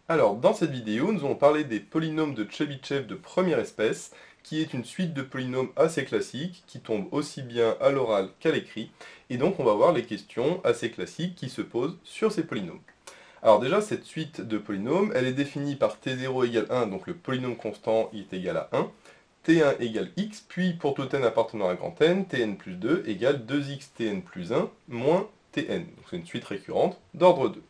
Alors, dans cette vidéo, nous allons parler des polynômes de Chebyshev de première espèce, qui est une suite de polynômes assez classiques, qui tombent aussi bien à l'oral qu'à l'écrit, et donc on va voir les questions assez classiques qui se posent sur ces polynômes. Alors déjà, cette suite de polynômes, elle est définie par t0 égale 1, donc le polynôme constant il est égal à 1, t1 égale x, puis pour tout n appartenant à grand N, tn plus 2 égale 2x tn plus 1 moins tn. Donc c'est une suite récurrente d'ordre 2.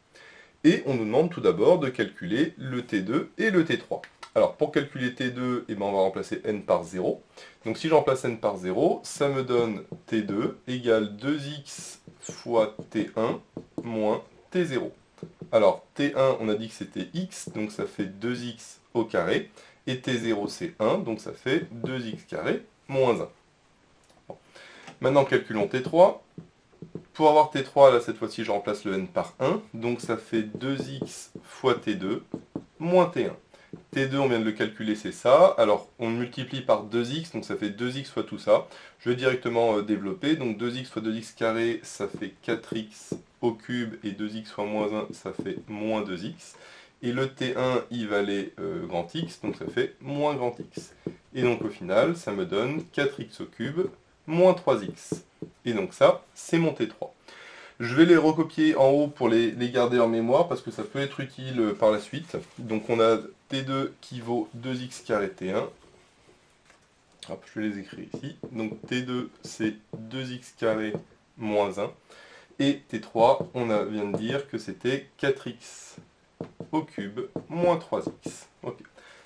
Et on nous demande tout d'abord de calculer le T2 et le T3. Alors pour calculer T2, on va remplacer n par 0. Donc si je remplace n par 0, ça me donne T2 égale 2x fois T1 moins T0. Alors T1, on a dit que c'était x, donc ça fait 2x au carré. Et T0, c'est 1, donc ça fait 2x carré moins 1. Bon. Maintenant calculons T3. Pour avoir T3, là, cette fois-ci, je remplace le n par 1. Donc ça fait 2x fois T2 moins T1. T2, on vient de le calculer, c'est ça. Alors, on multiplie par 2x, donc ça fait 2x fois tout ça. Je vais directement développer. Donc 2x fois 2x carré, ça fait 4x au cube. Et 2x fois moins 1, ça fait moins 2x. Et le T1, il valait grand X, donc ça fait moins grand X. Et donc au final, ça me donne 4x au cube moins 3x. Et donc ça, c'est mon T3. Je vais les recopier en haut pour les garder en mémoire parce que ça peut être utile par la suite. Donc on a T2 qui vaut 2x carré T1. Hop, je vais les écrire ici. Donc T2 c'est 2x carré moins 1. Et T3, vient de dire que c'était 4x au cube moins 3x. Ok.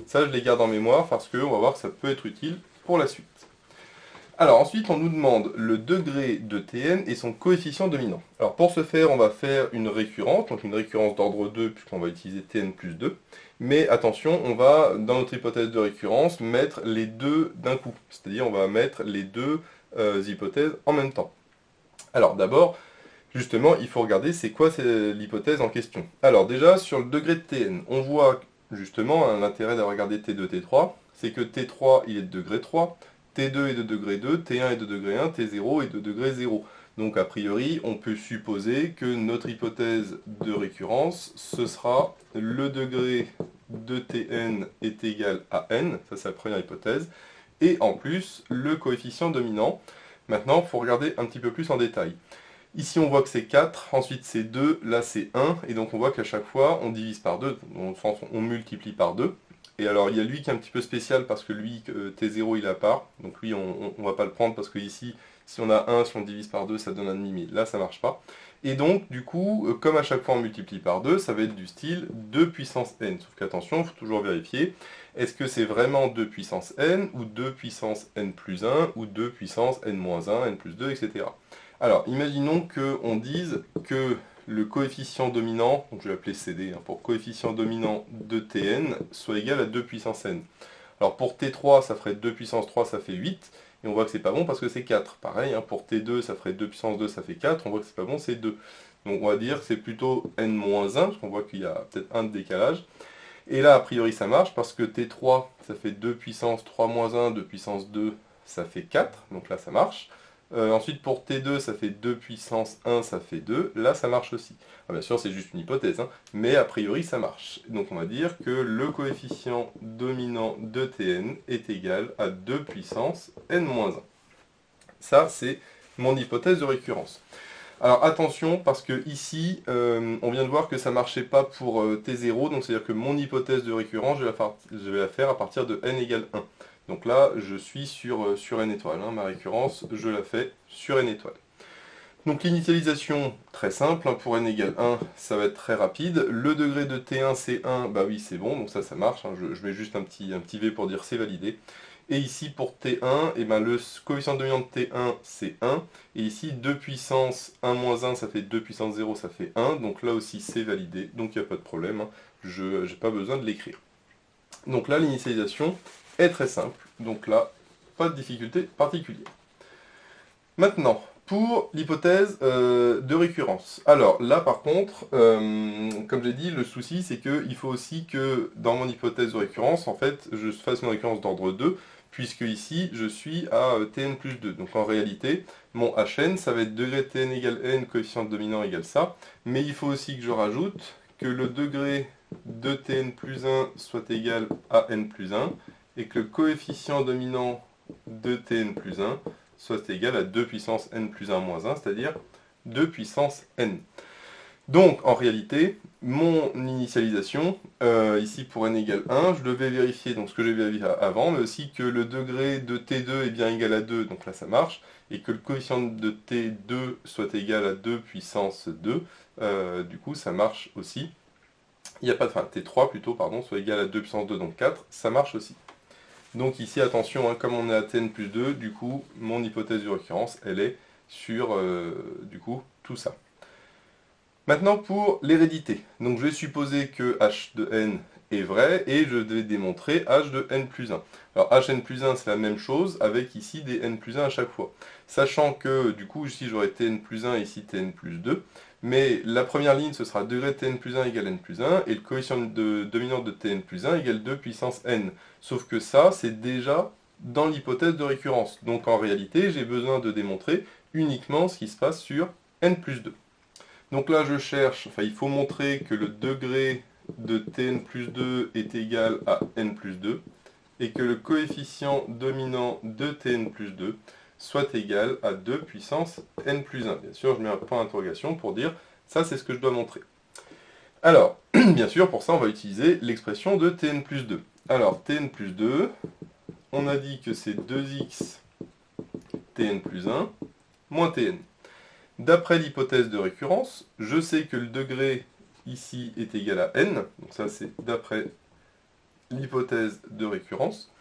Ça, je les garde en mémoire parce qu'on va voir que ça peut être utile pour la suite. Alors ensuite, on nous demande le degré de Tn et son coefficient dominant. Alors pour ce faire, on va faire une récurrence, donc une récurrence d'ordre 2, puisqu'on va utiliser Tn plus 2. Mais attention, on va, dans notre hypothèse de récurrence, mettre les deux d'un coup. C'est-à-dire, on va mettre les deux hypothèses en même temps. Alors d'abord, justement, il faut regarder c'est quoi l'hypothèse en question. Alors déjà, sur le degré de Tn, on voit justement l'intérêt d'avoir regardé T2, T3, c'est que T3, il est de degré 3, T2 est de degré 2, T1 est de degré 1, T0 est de degré 0. Donc a priori, on peut supposer que notre hypothèse de récurrence, ce sera le degré de Tn est égal à n, ça c'est la première hypothèse, et en plus, le coefficient dominant. Maintenant, il faut regarder un petit peu plus en détail. Ici, on voit que c'est 4, ensuite c'est 2, là c'est 1, et donc on voit qu'à chaque fois, on divise par 2, on multiplie par 2. Et alors, il y a lui qui est un petit peu spécial parce que lui, T0, il est à part. Donc lui, on ne va pas le prendre parce que ici, si on a 1, si on divise par 2, ça donne 1,5, mais là, ça ne marche pas. Et donc, du coup, comme à chaque fois on multiplie par 2, ça va être du style 2 puissance n. Sauf qu'attention, il faut toujours vérifier, est-ce que c'est vraiment 2 puissance n, ou 2 puissance n plus 1, ou 2 puissance n moins 1, n plus 2, etc. Alors, imaginons qu'on dise que le coefficient dominant, donc je vais l'appeler CD, pour coefficient dominant de Tn, soit égal à 2 puissance n. Alors pour T3, ça ferait 2 puissance 3, ça fait 8, et on voit que c'est pas bon parce que c'est 4. Pareil, pour T2, ça ferait 2 puissance 2, ça fait 4, on voit que c'est pas bon, c'est 2. Donc on va dire que c'est plutôt n-1, parce qu'on voit qu'il y a peut-être un de décalage. Et là, a priori, ça marche, parce que T3, ça fait 2 puissance 3 moins 1, 2 puissance 2, ça fait 4, donc là ça marche. Ensuite, pour T2, ça fait 2 puissance 1, ça fait 2. Là, ça marche aussi. Ah, bien sûr, c'est juste une hypothèse, mais a priori, ça marche. Donc, on va dire que le coefficient dominant de Tn est égal à 2 puissance n-1. Ça, c'est mon hypothèse de récurrence. Alors, attention, parce que ici, on vient de voir que ça ne marchait pas pour T0, donc c'est-à-dire que mon hypothèse de récurrence, je vais la faire à partir de n égale 1. Donc là, je suis sur n étoiles. Ma récurrence, je la fais sur n étoiles. Donc l'initialisation, très simple. Pour n égale 1, ça va être très rapide. Le degré de T1, c'est 1. Bah oui, c'est bon. Donc ça marche. Je mets juste un petit V pour dire c'est validé. Et ici, pour T1, le coefficient dominant de T1, c'est 1. Et ici, 2 puissance 1 moins 1, ça fait 2 puissance 0, ça fait 1. Donc là aussi, c'est validé. Donc il n'y a pas de problème. Je n'ai pas besoin de l'écrire. Donc là, l'initialisation est très simple. Donc là, pas de difficulté particulière. Maintenant, pour l'hypothèse de récurrence. Alors là, par contre, comme j'ai dit, le souci, c'est qu'il faut aussi que dans mon hypothèse de récurrence, en fait, je fasse une récurrence d'ordre 2, puisque ici, je suis à Tn plus 2. Donc en réalité, mon Hn, ça va être degré Tn égale n, coefficient dominant égale ça, mais il faut aussi que je rajoute que le degré de Tn plus 1 soit égal à n plus 1, et que le coefficient dominant de Tn plus 1 soit égal à 2 puissance n plus 1 moins 1, c'est-à-dire 2 puissance n. Donc, en réalité, mon initialisation, ici pour n égale 1, je devais vérifier donc, ce que j'ai vérifié avant, mais aussi que le degré de T2 est bien égal à 2, donc là ça marche, et que le coefficient de T2 soit égal à 2 puissance 2, du coup ça marche aussi. Il n'y a pas de, enfin, T3 plutôt, pardon, soit égal à 2 puissance 2, donc 4, ça marche aussi. Donc ici, attention, hein, comme on est à Tn plus 2, du coup, mon hypothèse de récurrence, elle est sur, du coup, tout ça. Maintenant pour l'hérédité. Donc je vais supposer que h de n est vrai et je vais démontrer h de n plus 1. Alors hn plus 1 c'est la même chose avec ici des n plus 1 à chaque fois. Sachant que du coup ici j'aurai tn plus 1 et ici tn plus 2. Mais la première ligne ce sera degré de tn plus 1 égale n plus 1 et le coefficient dominant de tn plus 1 égale 2 puissance n. Sauf que ça c'est déjà dans l'hypothèse de récurrence. Donc en réalité j'ai besoin de démontrer uniquement ce qui se passe sur n plus 2. Donc là, je cherche, enfin, il faut montrer que le degré de Tn plus 2 est égal à n plus 2 et que le coefficient dominant de Tn plus 2 soit égal à 2 puissance n plus 1. Bien sûr, je mets un point d'interrogation pour dire ça, c'est ce que je dois montrer. Alors, bien sûr, pour ça, on va utiliser l'expression de Tn plus 2. Alors, Tn plus 2, on a dit que c'est 2x Tn plus 1 moins Tn. D'après l'hypothèse de récurrence, je sais que le degré ici est égal à n, donc ça c'est d'après l'hypothèse de récurrence,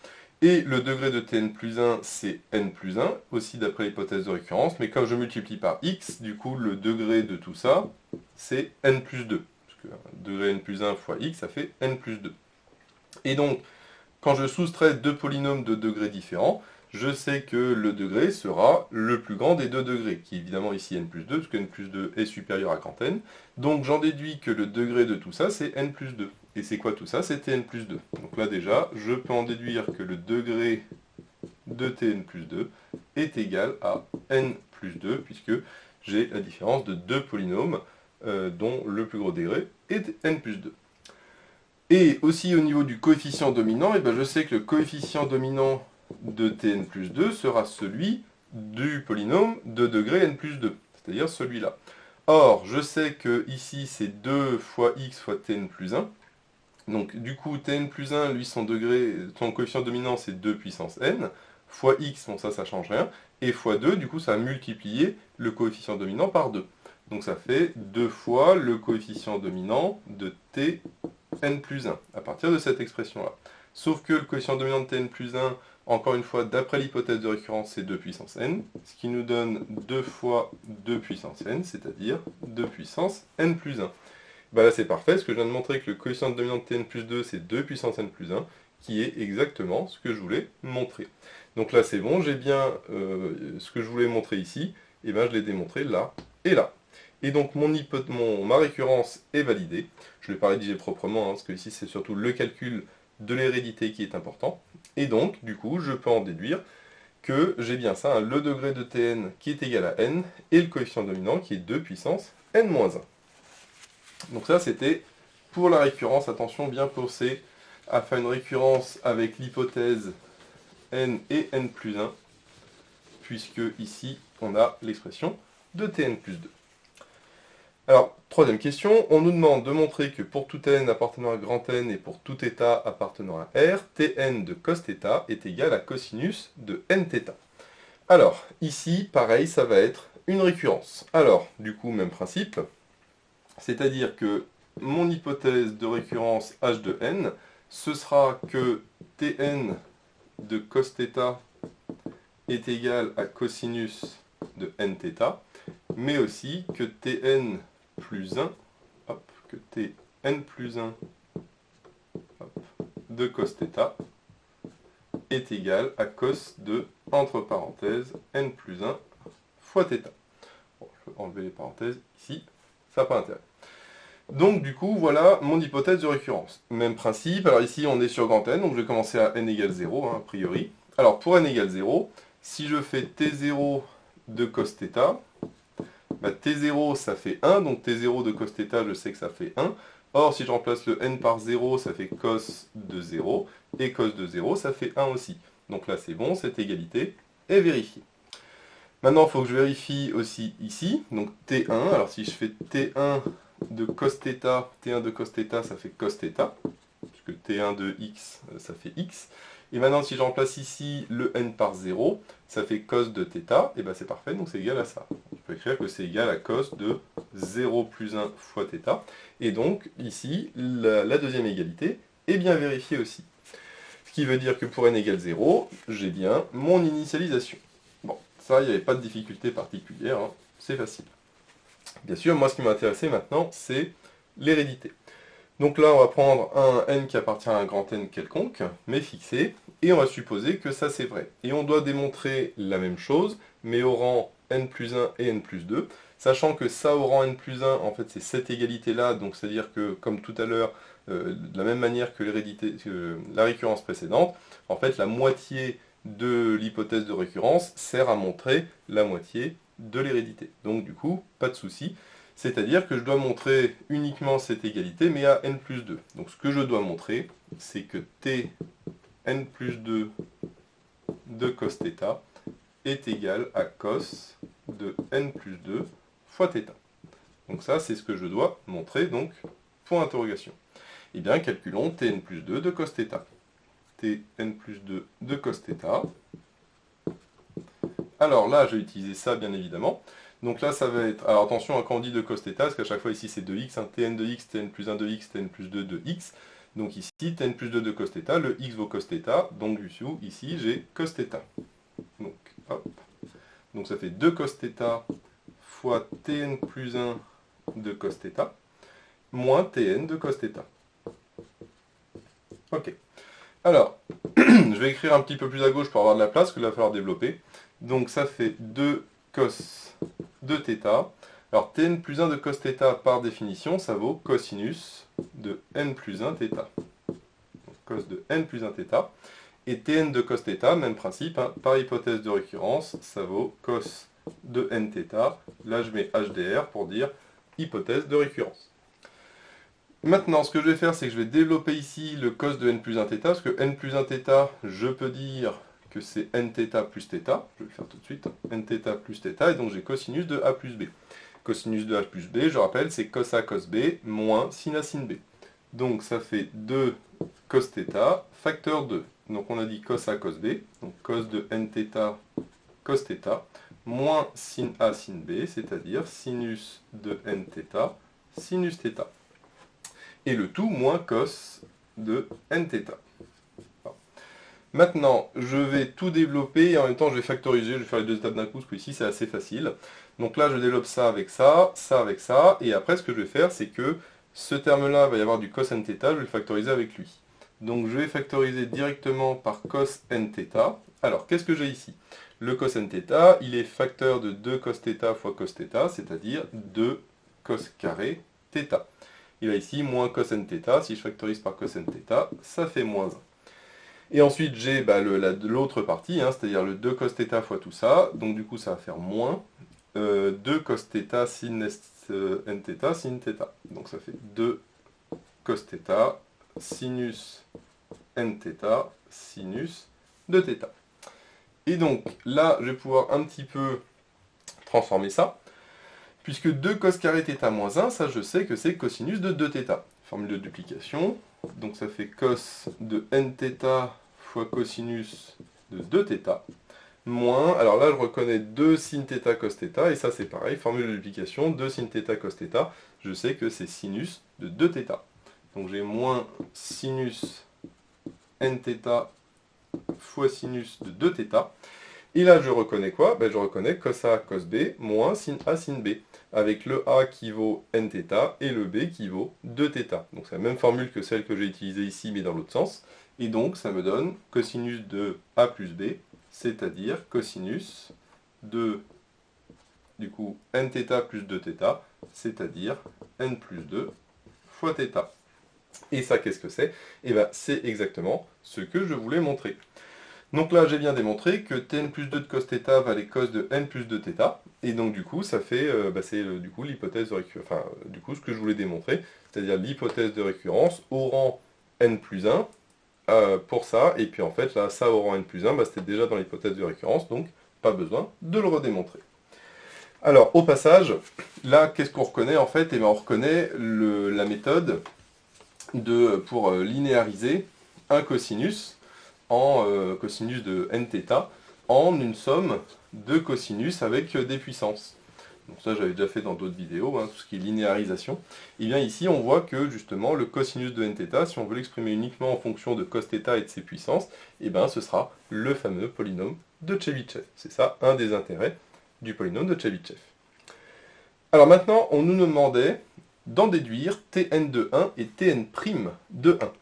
et le degré de Tn plus 1 c'est n plus 1, aussi d'après l'hypothèse de récurrence, mais quand je multiplie par x, du coup le degré de tout ça c'est n plus 2, parce que degré n plus 1 fois x ça fait n plus 2. Et donc, quand je soustrais deux polynômes de degrés différents, je sais que le degré sera le plus grand des deux degrés, qui est évidemment ici n plus 2, parce que n plus 2 est supérieur à grand n. Donc j'en déduis que le degré de tout ça, c'est n plus 2. Et c'est quoi tout ça? C'est Tn plus 2. Donc là déjà, je peux en déduire que le degré de Tn plus 2 est égal à n plus 2, puisque j'ai la différence de deux polynômes, dont le plus gros degré est n plus 2. Et aussi au niveau du coefficient dominant, et ben je sais que le coefficient dominant de Tn plus 2 sera celui du polynôme de degré n plus 2, c'est-à-dire celui-là. Or, je sais que ici c'est 2 fois x fois Tn plus 1, donc du coup Tn plus 1, lui son coefficient dominant c'est 2 puissance n, fois x, bon ça change rien, et fois 2, du coup ça va multiplier le coefficient dominant par 2. Donc ça fait 2 fois le coefficient dominant de Tn plus 1, à partir de cette expression-là. Sauf que le coefficient dominant de Tn plus 1, encore une fois, d'après l'hypothèse de récurrence, c'est 2 puissance n, ce qui nous donne 2 fois 2 puissance n, c'est-à-dire 2 puissance n plus 1. Bah là c'est parfait, parce que je viens de montrer que le coefficient dominant de Tn plus 2, c'est 2 puissance n plus 1, qui est exactement ce que je voulais montrer. Donc là c'est bon, j'ai bien ce que je voulais montrer ici, et bien je l'ai démontré là et là. Et donc ma récurrence est validée. Je ne vais pas rédiger proprement, hein, parce que ici c'est surtout le calcul de l'hérédité qui est important. Et donc, du coup, je peux en déduire que j'ai bien ça, hein, le degré de Tn qui est égal à n, et le coefficient dominant qui est 2 puissance n-1. Donc ça, c'était pour la récurrence. Attention, bien penser à faire une récurrence avec l'hypothèse n et n plus 1, puisque ici, on a l'expression de Tn plus 2. Alors, troisième question, on nous demande de montrer que pour tout n appartenant à grand N et pour tout θ appartenant à R, Tn de cos θ est égal à cosinus de nθ. Alors, ici, pareil, ça va être une récurrence. Alors, du coup, même principe, c'est-à-dire que mon hypothèse de récurrence h de n, ce sera que Tn de cos θ est égal à cosinus de nθ, mais aussi que Tn plus 1, hop, que Tn plus 1 hop, de cos θ est égal à cos de, entre parenthèses, n plus 1 fois θ. Bon, je vais enlever les parenthèses ici, ça n'a pas intérêt. Donc du coup, voilà mon hypothèse de récurrence. Même principe, alors ici on est sur grand N, donc je vais commencer à n égale 0, hein, a priori. Alors pour n égale 0, si je fais T0 de cos θ, bah, T0 ça fait 1, donc T0 de cos θ je sais que ça fait 1. Or, si je remplace le n par 0, ça fait cos de 0, et cos de 0, ça fait 1 aussi. Donc là, c'est bon, cette égalité est vérifiée. Maintenant, il faut que je vérifie aussi ici, donc T1, alors si je fais T1 de cos θ, T1 de cos θ, ça fait cos θ, puisque T1 de x, ça fait x. Et maintenant, si je remplace ici le n par 0, ça fait cos de θ, et bien c'est parfait, donc c'est égal à ça. Je peux écrire que c'est égal à cos de 0 plus 1 fois θ. Et donc, ici, la deuxième égalité est bien vérifiée aussi. Ce qui veut dire que pour n égale 0, j'ai bien mon initialisation. Bon, ça, il n'y avait pas de difficulté particulière, hein, c'est facile. Bien sûr, moi, ce qui m'intéressait maintenant, c'est l'hérédité. Donc là, on va prendre un n qui appartient à un grand N quelconque, mais fixé, et on va supposer que ça c'est vrai. Et on doit démontrer la même chose, mais au rang n plus 1 et n plus 2, sachant que ça au rang n plus 1, en fait, c'est cette égalité-là, donc c'est-à-dire que, comme tout à l'heure, de la même manière que la récurrence précédente, en fait, la moitié de l'hypothèse de récurrence sert à montrer la moitié de l'hérédité. Donc du coup, pas de souci. C'est-à-dire que je dois montrer uniquement cette égalité, mais à n plus 2. Donc ce que je dois montrer, c'est que t n plus 2 de cos θ est égal à cos de n plus 2 fois θ. Donc ça, c'est ce que je dois montrer, donc, point d'interrogation. Eh bien, calculons Tn plus 2 de cos θ. Tn plus 2 de cos θ. Alors là, je vais utiliser ça, bien évidemment. Donc là, ça va être... Alors attention, quand on dit de cos θ, parce qu'à chaque fois, ici, c'est 2x, hein, Tn de x, Tn plus 1 de x, Tn plus 2 de x. Donc ici, Tn plus 2 de cos θ, le x vaut cos θ, donc du coup, ici, j'ai cos θ. Donc, hop. Donc ça fait 2 cos θ fois Tn plus 1 de cos θ, moins Tn de cos θ. Ok. Alors, je vais écrire un petit peu plus à gauche pour avoir de la place, que là, il va falloir développer. Donc ça fait 2 cos de θ. Alors Tn plus 1 de cos θ, par définition, ça vaut cosinus de n plus 1 θ. Donc, cos de n plus 1 θ. Et Tn de cos θ, même principe, hein, par hypothèse de récurrence, ça vaut cos de n θ. Là, je mets HDR pour dire hypothèse de récurrence. Maintenant, ce que je vais faire, c'est que je vais développer ici le cos de n plus 1 θ, parce que n plus 1 θ, je peux dire que c'est nθ plus θ, je vais le faire tout de suite, nθ plus θ, et donc j'ai cosinus de a plus b. Cosinus de a plus b, je rappelle, c'est cos a cos b moins sin a sin b. Donc ça fait 2 cos θ, facteur 2. Donc on a dit cos a cos b, donc cos de nθ cos θ, moins sin a sin b, c'est-à-dire sinus de nθ sinus θ. Et le tout moins cos de nθ. Maintenant, je vais tout développer et en même temps je vais factoriser, je vais faire les deux étapes d'un coup, parce que ici c'est assez facile. Donc là je développe ça avec ça avec ça, et après ce que je vais faire c'est que ce terme-là va y avoir du cos nθ, je vais le factoriser avec lui. Donc je vais factoriser directement par cos nθ. Alors qu'est-ce que j'ai ici? Le cos nθ, il est facteur de 2 cos θ fois cos θ, c'est-à-dire 2 cos carré θ. Il a ici moins cos nθ, si je factorise par cos nθ, ça fait moins 1. Et ensuite j'ai l'autre partie, hein, c'est-à-dire le 2 cos θ fois tout ça, donc du coup ça va faire moins 2 cos θ sin nθ sin θ. Donc ça fait 2 cos θ sinus nθ sinus de θ. Et donc là je vais pouvoir un petit peu transformer ça, puisque 2 cos carré θ moins 1, ça je sais que c'est cosinus de 2θ. Formule de duplication, donc ça fait cos de nθ fois cosinus de 2θ, moins, alors là je reconnais 2 sin θ cos θ, et ça c'est pareil, formule de duplication, 2 sin θ cos θ, je sais que c'est sinus de 2θ. Donc j'ai moins sinus nθ fois sinus de 2θ, et là je reconnais quoi? Je reconnais cos A cos B moins sin A sin B, avec le A qui vaut nθ et le B qui vaut 2θ. Donc c'est la même formule que celle que j'ai utilisée ici mais dans l'autre sens. Et donc ça me donne cosinus de A plus B, c'est-à-dire cosinus de du coup nθ plus 2θ, c'est-à-dire n plus 2 fois θ. Et ça qu'est-ce que c'est? Eh bien c'est exactement ce que je voulais montrer. Donc là, j'ai bien démontré que Tn plus 2 de cos θ valait cos de n plus 2 θ, et donc du coup, ça fait, c'est du coup l'hypothèse de récurrence, enfin, du coup, ce que je voulais démontrer, c'est-à-dire l'hypothèse de récurrence au rang n plus 1, pour ça, et puis en fait, là, ça au rang n plus 1, c'était déjà dans l'hypothèse de récurrence, donc pas besoin de le redémontrer. Alors, au passage, là, qu'est-ce qu'on reconnaît en fait? Eh bien, on reconnaît la méthode pour linéariser un cosinus en cosinus de nθ en une somme de cosinus avec des puissances. Donc ça, j'avais déjà fait dans d'autres vidéos, hein, tout ce qui est linéarisation. Et bien ici, on voit que justement, le cosinus de nθ, si on veut l'exprimer uniquement en fonction de cos θ et de ses puissances, et bien ce sera le fameux polynôme de Tchebychev. C'est ça, un des intérêts du polynôme de Tchebychev. Alors maintenant, on nous demandait d'en déduire Tn de 1 et Tn' de 1.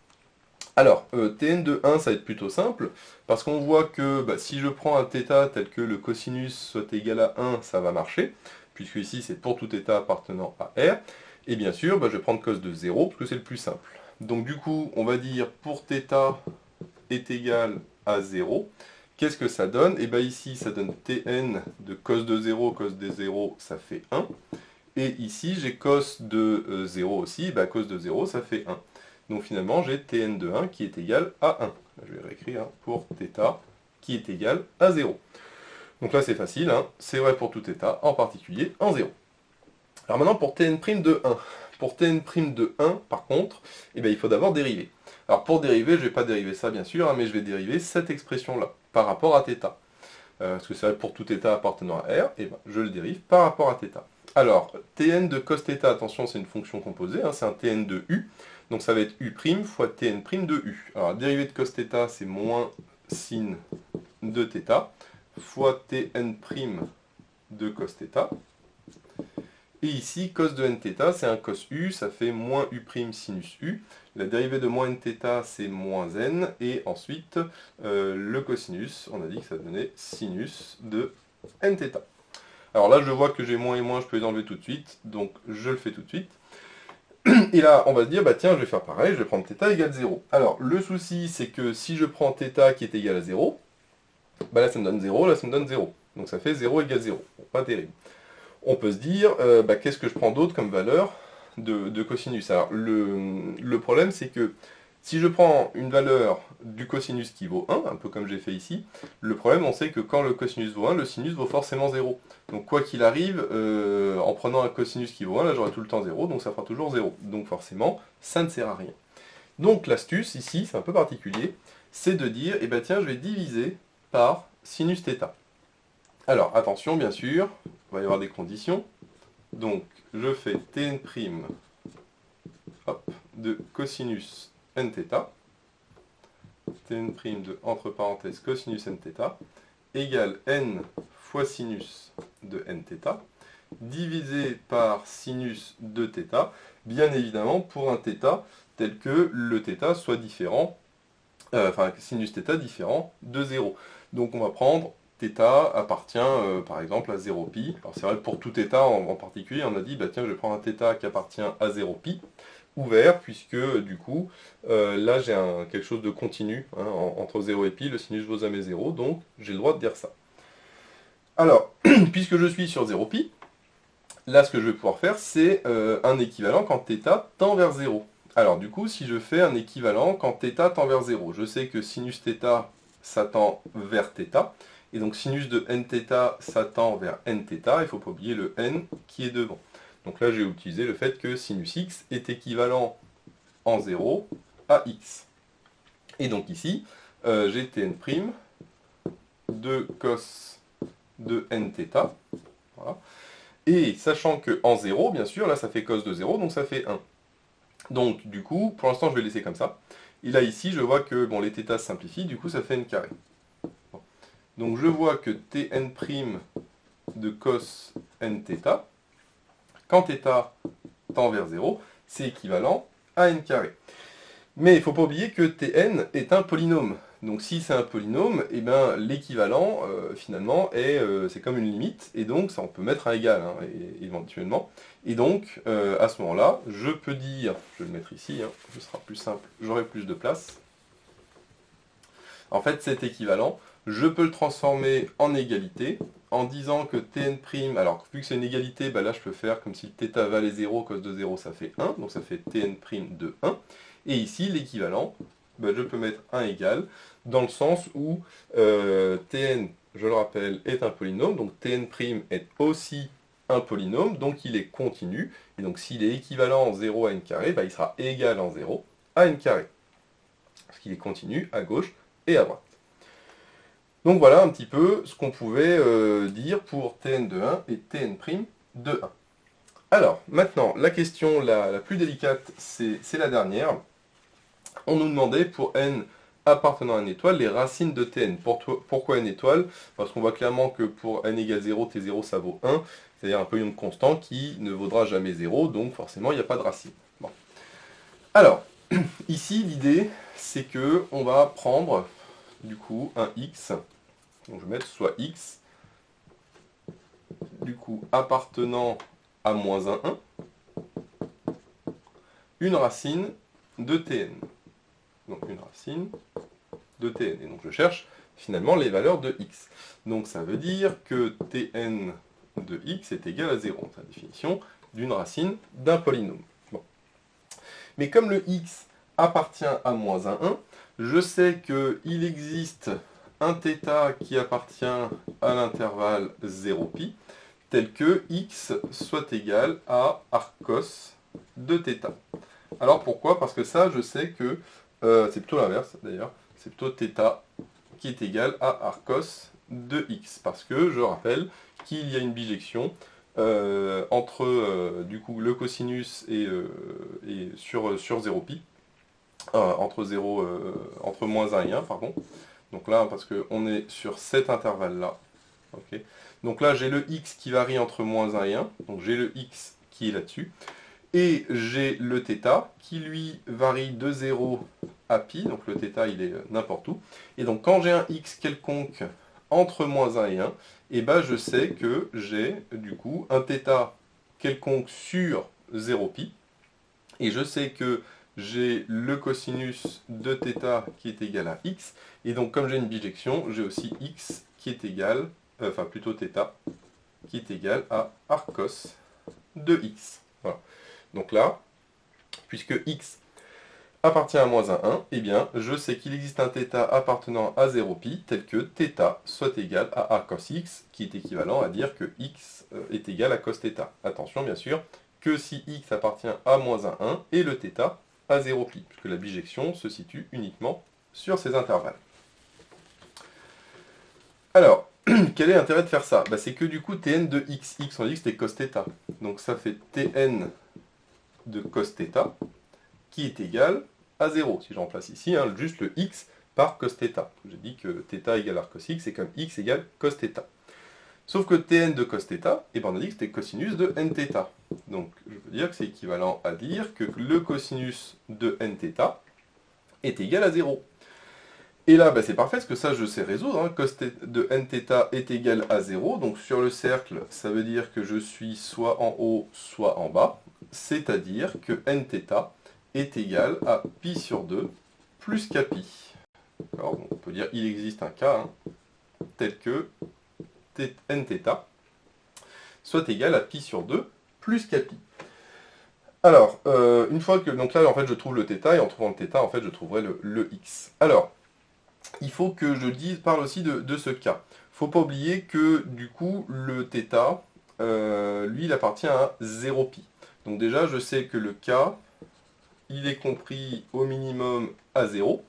Alors, Tn de 1, ça va être plutôt simple, parce qu'on voit que si je prends un θ tel que le cosinus soit égal à 1, ça va marcher, puisque ici c'est pour tout θ appartenant à R, et bien sûr, je vais prendre cos de 0, parce que c'est le plus simple. Donc du coup, on va dire pour θ est égal à 0, qu'est-ce que ça donne? Et bien ici, ça donne Tn de cos de 0 ça fait 1, et ici j'ai cos de 0 aussi, cos de 0 ça fait 1. Donc finalement, j'ai Tn de 1 qui est égal à 1. Je vais réécrire pour θ qui est égal à 0. Donc là, c'est facile, hein. C'est vrai pour tout θ, en particulier en 0. Alors maintenant, pour Tn' de 1. Pour Tn' de 1, par contre, il faut d'abord dériver. Alors pour dériver, je ne vais pas dériver ça, bien sûr, hein, mais je vais dériver cette expression-là, par rapport à θ. Parce que c'est vrai pour tout θ appartenant à R, je le dérive par rapport à θ. Alors, Tn de cos θ, attention, c'est une fonction composée, hein, c'est un Tn de U. Donc ça va être U' fois Tn' de U. Alors la dérivée de cos θ, c'est moins sin de θ, fois Tn' de cos θ. Et ici, cos de nθ, c'est un cos U, ça fait moins U' sinus U. La dérivée de moins nθ, c'est moins n. Et ensuite, le cosinus, on a dit que ça donnait sinus de nθ. Alors là, je vois que j'ai moins et moins, je peux les enlever tout de suite. Donc je le fais tout de suite. Et là, on va se dire, tiens, je vais faire pareil, je vais prendre θ égale 0. Alors, le souci, c'est que si je prends θ qui est égal à 0, là, ça me donne 0, là, ça me donne 0. Donc ça fait 0 égale 0. Bon, pas terrible. On peut se dire, qu'est-ce que je prends d'autre comme valeur de cosinus? Alors, le problème, c'est que si je prends une valeur du cosinus qui vaut 1, un peu comme j'ai fait ici, le problème, on sait que quand le cosinus vaut 1, le sinus vaut forcément 0. Donc quoi qu'il arrive, en prenant un cosinus qui vaut 1, là j'aurai tout le temps 0, donc ça fera toujours 0. Donc forcément, ça ne sert à rien. Donc l'astuce, ici, c'est un peu particulier, c'est de dire, tiens, je vais diviser par sinus θ. Alors, attention, bien sûr, il va y avoir des conditions. Donc, je fais Tn' de cosinus nθ, Tn' de, entre parenthèses, cosinus nθ, égale n fois sinus de nθ, divisé par sinus de θ, bien évidemment pour un θ tel que le θ soit différent, sinus θ différent de 0. Donc on va prendre θ appartient par exemple à 0π. Alors c'est vrai que pour tout θ en particulier, on a dit, tiens, je vais prendre un θ qui appartient à 0π, ouvert, puisque du coup, là j'ai quelque chose de continu, hein, entre 0 et π, le sinus vaut jamais 0, donc j'ai le droit de dire ça. Alors, puisque je suis sur 0π, là ce que je vais pouvoir faire, c'est un équivalent quand θ tend vers 0. Alors du coup, si je fais un équivalent quand θ tend vers 0, je sais que sinus θ, ça tend vers θ, et donc sinus de nθ, ça tend vers nθ, il ne faut pas oublier le n qui est devant. Donc là, j'ai utilisé le fait que sinus x est équivalent en 0 à x. Et donc ici, j'ai Tn' de cos de nθ. Voilà. Et sachant que en 0, bien sûr, là ça fait cos de 0, donc ça fait 1. Donc du coup, pour l'instant je vais laisser comme ça. Et là ici, je vois que les θ se simplifient, du coup ça fait n carré. Bon. Donc je vois que Tn' de cos nθ, quand θ tend vers 0, c'est équivalent à n carré. Mais il ne faut pas oublier que Tn est un polynôme. Donc si c'est un polynôme, l'équivalent, finalement, c'est comme une limite, et donc ça on peut mettre un égal, hein, éventuellement. Et donc, à ce moment-là, je peux dire, je vais le mettre ici, hein, ce sera plus simple, j'aurai plus de place. En fait, cet équivalent, je peux le transformer en égalité en disant que Tn', alors vu que c'est une égalité, bah là je peux faire comme si θ valait 0, cos de 0 ça fait 1, donc ça fait Tn' de 1. Et ici, l'équivalent, bah, je peux mettre 1 égal, dans le sens où Tn, je le rappelle, est un polynôme, donc Tn' est aussi un polynôme, donc il est continu, et donc s'il est équivalent en 0 à n carré, bah, il sera égal en 0 à n carré. Parce qu'il est continu à gauche et à droite. Donc voilà un petit peu ce qu'on pouvait dire pour Tn de 1 et Tn' de 1. Alors, maintenant, la question la plus délicate, c'est la dernière. On nous demandait pour n appartenant à une étoile les racines de Tn. Pourquoi n étoile? Parce qu'on voit clairement que pour n égale 0, T0 ça vaut 1, c'est-à-dire un polynôme constant qui ne vaudra jamais 0, donc forcément il n'y a pas de racine. Bon. Alors, ici l'idée c'est que on va prendre du coup un x, donc je vais mettre soit x, du coup appartenant à moins 1, une racine de Tn. Donc une racine de Tn. Et donc je cherche finalement les valeurs de x. Donc ça veut dire que Tn de x est égal à 0. C'est la définition d'une racine d'un polynôme. Bon. Mais comme le x appartient à moins 1, je sais qu'il existe un θ qui appartient à l'intervalle 0π, tel que x soit égal à arccos de θ. Alors pourquoi? Parce que ça, je sais que, c'est plutôt l'inverse d'ailleurs, c'est plutôt θ qui est égal à arccos de x. Parce que, je rappelle, qu'il y a une bijection entre du coup, le cosinus et sur 0π, entre moins 1 et 1, pardon. Donc là, parce qu'on est sur cet intervalle-là. Okay. Donc là, j'ai le x qui varie entre moins 1 et 1, donc j'ai le x qui est là-dessus. Et j'ai le θ qui lui varie de 0 à pi, donc le θ il est n'importe où. Et donc quand j'ai un x quelconque entre moins 1 et 1, et ben je sais que j'ai du coup un θ quelconque sur 0π. Et je sais que j'ai le cosinus de θ qui est égal à x. Et donc comme j'ai une bijection, j'ai aussi x qui est égal, enfin plutôt θ, qui est égal à arccos de x. Voilà. Donc là, puisque x appartient à moins 1, eh bien, je sais qu'il existe un θ appartenant à 0π, tel que θ soit égal à arccos x, qui est équivalent à dire que x est égal à cos θ. Attention, bien sûr, que si x appartient à moins 1 et le θ à 0π, puisque la bijection se situe uniquement sur ces intervalles. Alors, quel est l'intérêt de faire ça? Bah, c'est que du coup, Tn de x, on dit que c'était cos θ. Donc ça fait Tn de cos θ, qui est égal à 0. Si je remplace ici, hein, juste le x par cos θ. J'ai dit que θ égale arccos x, c'est comme x égale cos θ. Sauf que Tn de cos θ, et ben on a dit que c'était cosinus de nθ. Donc je veux dire que c'est équivalent à dire que le cosinus de nθ est égal à 0. Et là, bah, c'est parfait, parce que ça, je sais résoudre. Hein. Cos de nθ est égal à 0. Donc sur le cercle, ça veut dire que je suis soit en haut, soit en bas. C'est-à-dire que nθ est égal à pi sur 2 plus kpi. Donc on peut dire qu'il existe un cas tel que nθ soit égal à pi sur 2 plus kpi. Alors, une fois que... Donc là, en fait, je trouve le θ, et en trouvant le θ, en fait, je trouverai le x. Alors, il faut que je parle aussi de ce cas. Il ne faut pas oublier que, du coup, le θ, lui, il appartient à 0π. Donc déjà, je sais que le k, il est compris au minimum à 0.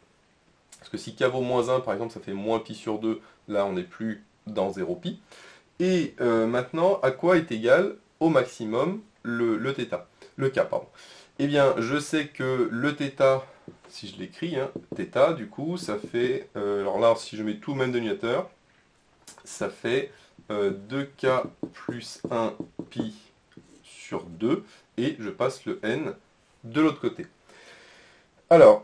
Parce que si k vaut moins 1, par exemple, ça fait moins pi sur 2. Là, on n'est plus dans 0π. Et maintenant, à quoi est égal au maximum le k, pardon. Eh bien, je sais que le θ, si je l'écris, hein, θ, du coup, ça fait... alors là, si je mets tout au même dénominateur, ça fait 2k plus 1 pi sur 2, et je passe le n de l'autre côté. Alors,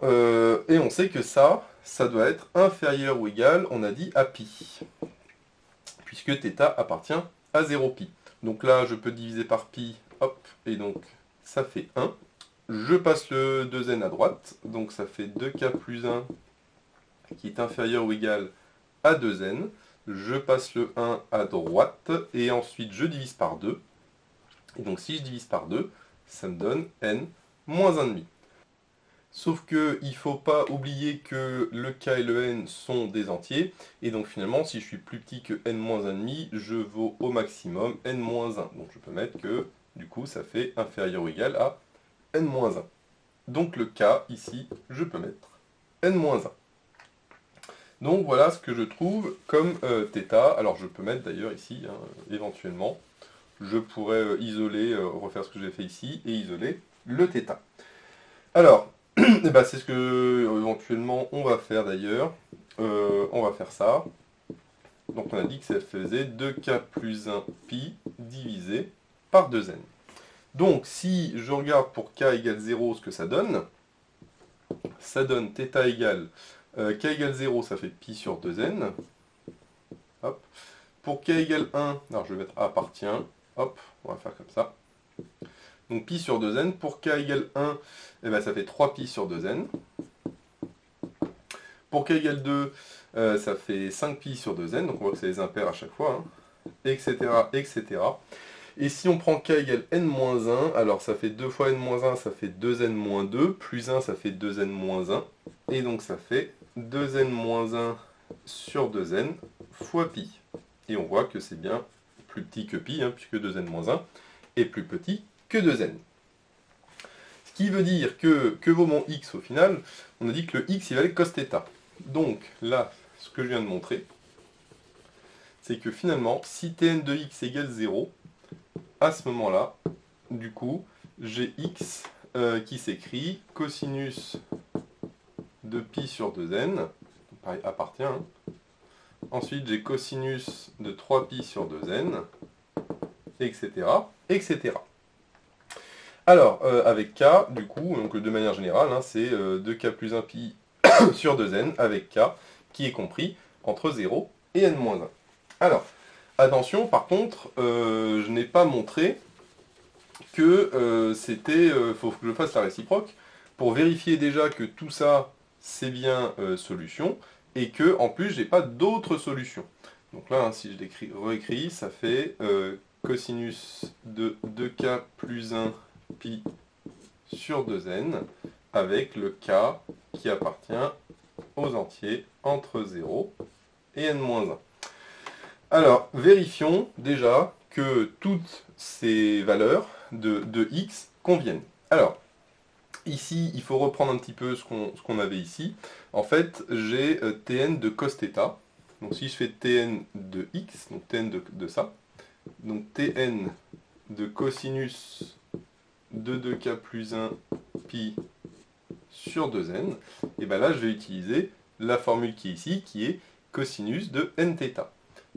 et on sait que ça doit être inférieur ou égal, on a dit, à pi, puisque θ appartient à 0π. Donc là, je peux diviser par pi, hop, et donc ça fait 1. Je passe le 2n à droite, donc ça fait 2k plus 1 qui est inférieur ou égal à 2n, je passe le 1 à droite, et ensuite je divise par 2. Et donc si je divise par 2, ça me donne n moins 1,5. Sauf qu'il ne faut pas oublier que le k et le n sont des entiers, et donc finalement, si je suis plus petit que n-1,5, je vaux au maximum n-1. Donc je peux mettre que, du coup, ça fait inférieur ou égal à n-1. Donc le k, ici, je peux mettre n-1. Donc voilà ce que je trouve comme θ. Alors je peux mettre d'ailleurs ici, hein, éventuellement, je pourrais isoler, refaire ce que j'ai fait ici, et isoler le θ. Alors, eh ben, c'est ce que éventuellement on va faire d'ailleurs. On va faire ça. Donc on a dit que ça faisait 2k plus 1 pi divisé par 2n. Donc si je regarde pour k égale 0 ce que ça donne θ égale k égale 0, ça fait pi sur 2n. Hop. Pour k égale 1, alors je vais mettre appartient. Hop, on va faire comme ça. Donc pi sur 2n, pour k égale 1, eh ben, ça fait 3pi sur 2n. Pour k égale 2, ça fait 5pi sur 2n, donc on voit que c'est les impairs à chaque fois, hein, etc., etc. Et si on prend k égale n-1, alors ça fait 2 fois n-1, ça fait 2n-2, plus 1, ça fait 2n-1, et donc ça fait 2n-1 sur 2n fois pi. Et on voit que c'est bien plus petit que pi, hein, puisque 2n-1 est plus petit que 2n. Ce qui veut dire que vaut mon x au final? On a dit que le x il valait cos θ. Donc là, ce que je viens de montrer, c'est que finalement, si Tn de x égale 0, à ce moment-là, du coup, j'ai x qui s'écrit cosinus de pi sur 2n, pareil, appartient. Hein. Ensuite, j'ai cosinus de 3pi sur 2n, etc., etc. Alors, avec k, du coup, donc de manière générale, hein, c'est 2k plus 1 pi sur 2n avec k, qui est compris entre 0 et n-1. Alors, attention, par contre, je n'ai pas montré que c'était... faut que je fasse la réciproque, pour vérifier déjà que tout ça, c'est bien solution, et que, en plus, j'ai pas d'autres solutions. Donc là, hein, si je réécris, ça fait cosinus de 2k plus 1 pi sur 2n avec le k qui appartient aux entiers entre 0 et n-1. Alors, vérifions déjà que toutes ces valeurs de x conviennent. Alors, ici, il faut reprendre un petit peu ce qu'on avait ici. En fait, j'ai tn de cos θ. Donc si je fais tn de x, donc tn de ça, donc tn de cosinus de 2k plus 1 pi sur 2n, et bien là je vais utiliser la formule qui est ici, qui est cosinus de nθ.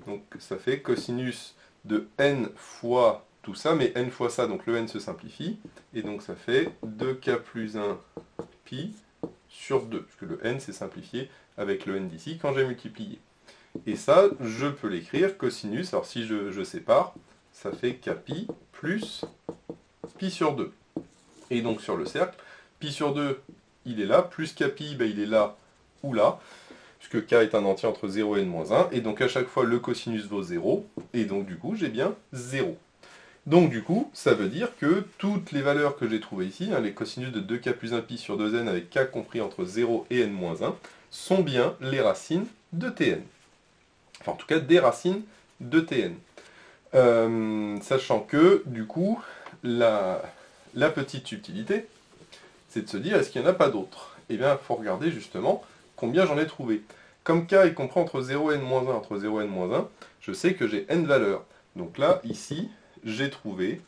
Donc ça fait cosinus de n fois tout ça, mais n fois ça, donc le n se simplifie, et donc ça fait 2k plus 1 pi sur 2, puisque le n s'est simplifié avec le n d'ici quand j'ai multiplié. Et ça, je peux l'écrire cosinus, alors si je sépare, ça fait kpi plus pi sur 2. Et donc sur le cercle, pi sur 2, il est là, plus kpi, ben, il est là ou là, puisque k est un entier entre 0 et n-1, et donc à chaque fois le cosinus vaut 0, et donc du coup j'ai bien 0. Donc du coup, ça veut dire que toutes les valeurs que j'ai trouvées ici, hein, les cosinus de 2k plus 1 pi sur 2n avec k compris entre 0 et n-1, sont bien les racines de tn. Enfin en tout cas des racines de tn. Sachant que, du coup, la petite subtilité, c'est de se dire, est-ce qu'il n'y en a pas d'autres? Eh bien, il faut regarder justement combien j'en ai trouvé. Comme k est compris entre 0 et n-1, entre 0 et n-1, je sais que j'ai n valeurs. Donc là, ici, j'ai trouvé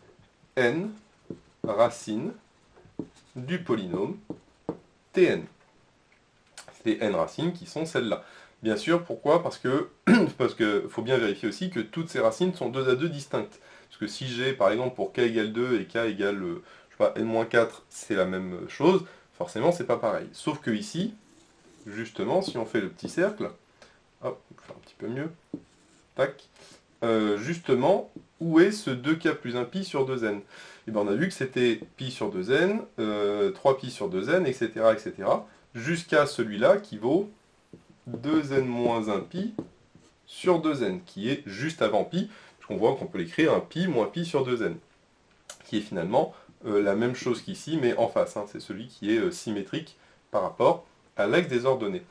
n racines du polynôme Tn. C'est n racines qui sont celles-là. Bien sûr, pourquoi? Parce que faut bien vérifier aussi que toutes ces racines sont 2 à 2 distinctes. Parce que si j'ai, par exemple, pour k égale 2 et k égale, je sais pas, n-4, c'est la même chose, forcément, c'est pas pareil. Sauf que ici, justement, si on fait le petit cercle, hop, on va faire un petit peu mieux, tac, justement, où est ce 2k plus 1 pi sur 2n? Et bien on a vu que c'était pi sur 2n, 3 pi sur 2n, etc., etc., jusqu'à celui-là qui vaut 2n moins 1 pi sur 2n, qui est juste avant pi, puisqu'on voit qu'on peut l'écrire un pi moins pi sur 2n, qui est finalement la même chose qu'ici, mais en face, hein, c'est celui qui est symétrique par rapport à l'axe des ordonnées.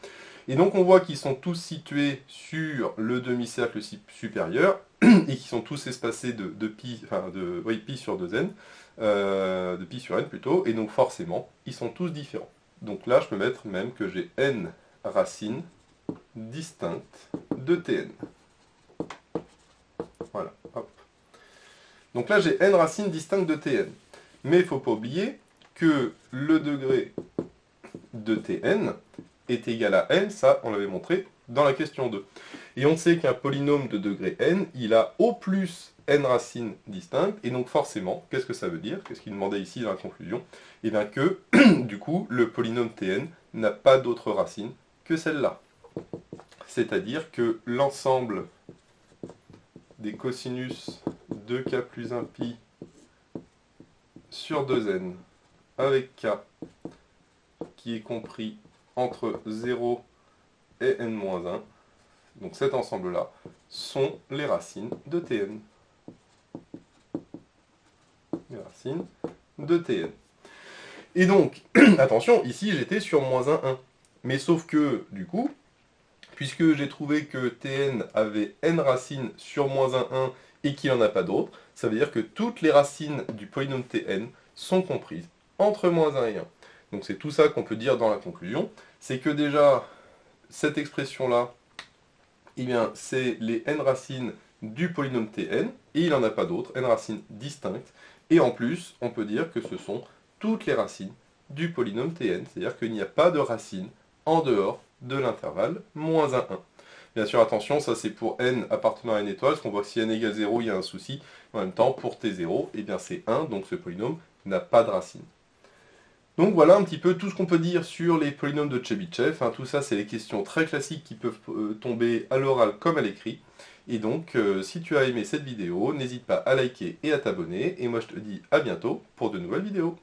Et donc on voit qu'ils sont tous situés sur le demi-cercle supérieur, et qui sont tous espacés de pi, enfin pi sur 2n, de pi sur n plutôt, et donc forcément, ils sont tous différents. Donc là, je peux mettre même que j'ai n racines distinctes de Tn. Voilà, hop. Donc là, j'ai n racines distinctes de Tn. Mais il ne faut pas oublier que le degré de Tn est égal à n, ça, on l'avait montré dans la question 2. Et on sait qu'un polynôme de degré n, il a au plus n racines distinctes, et donc forcément, qu'est-ce que ça veut dire? Qu'est-ce qu'il demandait ici dans la conclusion? Eh bien que, du coup, le polynôme Tn n'a pas d'autre racine que celle-là. C'est-à-dire que l'ensemble des cosinus de k plus 1 pi sur 2n avec k qui est compris entre 0 et n-1, donc cet ensemble-là, sont les racines de Tn. Les racines de Tn. Et donc, attention, ici j'étais sur moins 1, 1. Mais sauf que, du coup, puisque j'ai trouvé que Tn avait n racines sur moins 1, 1 et qu'il n'en a pas d'autres, ça veut dire que toutes les racines du polynôme Tn sont comprises entre moins 1 et 1. Donc c'est tout ça qu'on peut dire dans la conclusion, c'est que déjà, cette expression-là, eh bien, c'est les n racines du polynôme Tn, et il n'en a pas d'autres, n racines distinctes, et en plus, on peut dire que ce sont toutes les racines du polynôme Tn, c'est-à-dire qu'il n'y a pas de racines en dehors de l'intervalle moins 1, 1. Bien sûr, attention, ça c'est pour n appartenant à une étoile, parce qu'on voit que si n égale 0, il y a un souci. En même temps, pour t0, eh bien c'est 1, donc ce polynôme n'a pas de racine. Donc voilà un petit peu tout ce qu'on peut dire sur les polynômes de Chebyshev. Hein, tout ça, c'est les questions très classiques qui peuvent tomber à l'oral comme à l'écrit. Et donc, si tu as aimé cette vidéo, n'hésite pas à liker et à t'abonner. Et moi, je te dis à bientôt pour de nouvelles vidéos.